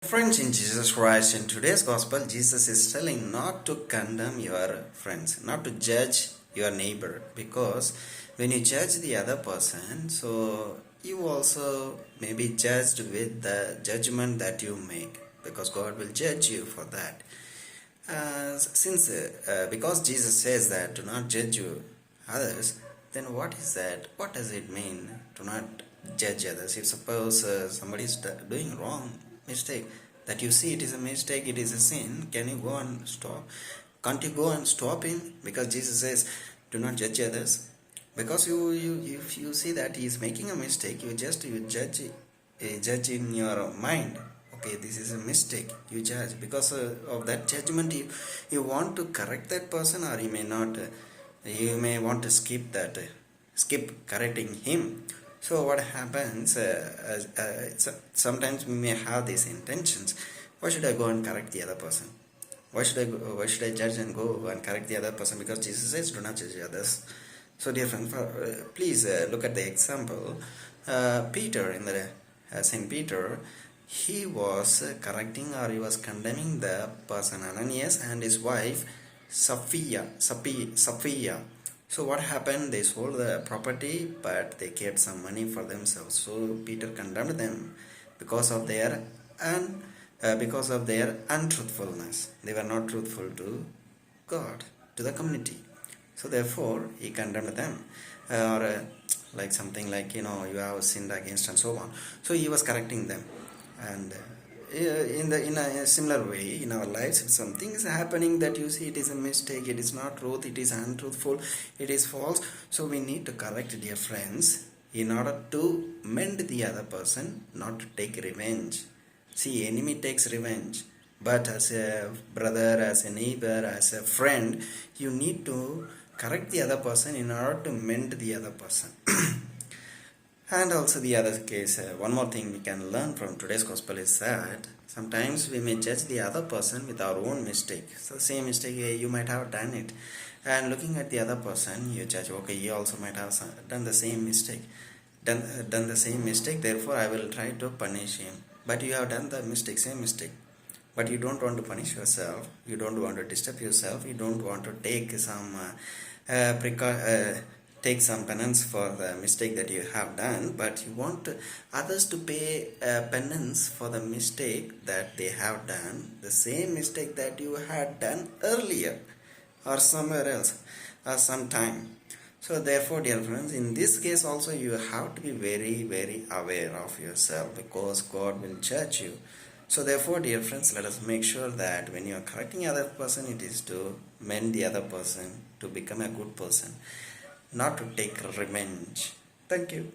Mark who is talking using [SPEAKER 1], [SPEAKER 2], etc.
[SPEAKER 1] Friends in Jesus Christ, in today's gospel, Jesus is telling not to condemn your friends, not to judge your neighbor, because when you judge the other person, so you also may be judged with the judgment that you make, because God will judge you for that. Because Jesus says that do not judge you others, then what is that? What does it mean to not judge others? If suppose somebody is doing wrong mistake, that you see it is a mistake, it is a sin, can you go and stop? Can't you go and stop him? Because Jesus says, do not judge others. Because if you see that he is making a mistake, you judge in your mind. Okay, this is a mistake. You judge because of that judgment. You want to correct that person, or you may not. You may want to skip correcting him. So what happens? Sometimes we may have these intentions. Why should I go and correct the other person? Why should I judge and go and correct the other person? Because Jesus says, do not judge others. So dear friends, please look at the example. Peter, in the Saint Peter, he was correcting, or he was condemning the person Ananias and his wife Sapphira. So what happened? They sold the property, but they kept some money for themselves. So Peter condemned them because of their untruthfulness. They were not truthful to God, to the community. So therefore he condemned them, or like something like, you have sinned against and so on. So he was correcting them. And in a similar way in our lives, if something is happening that you see it is a mistake, it is not truth, it is untruthful, it is false, so we need to correct, dear friends, in order to mend the other person, not to take revenge. See, enemy takes revenge, but as a brother, as a neighbor, as a friend, you need to correct the other person in order to mend the other person. And also the other case, one more thing we can learn from today's gospel is that sometimes we may judge the other person with our own mistake. So same mistake, you might have done it. And looking at the other person, you judge, okay, he also might have done the same mistake. Done the same mistake, therefore I will try to punish him. But you have done the mistake, same mistake. But you don't want to punish yourself, you don't want to disturb yourself, you don't want to take take some penance for the mistake that you have done, but you want others to pay penance for the mistake that they have done, the same mistake that you had done earlier or somewhere else or sometime. So therefore, dear friends, in this case also you have to be very, very aware of yourself, because God will judge you. So therefore, dear friends, let us make sure that when you are correcting other person, it is to mend the other person, to become a good person, not to take revenge. Thank you.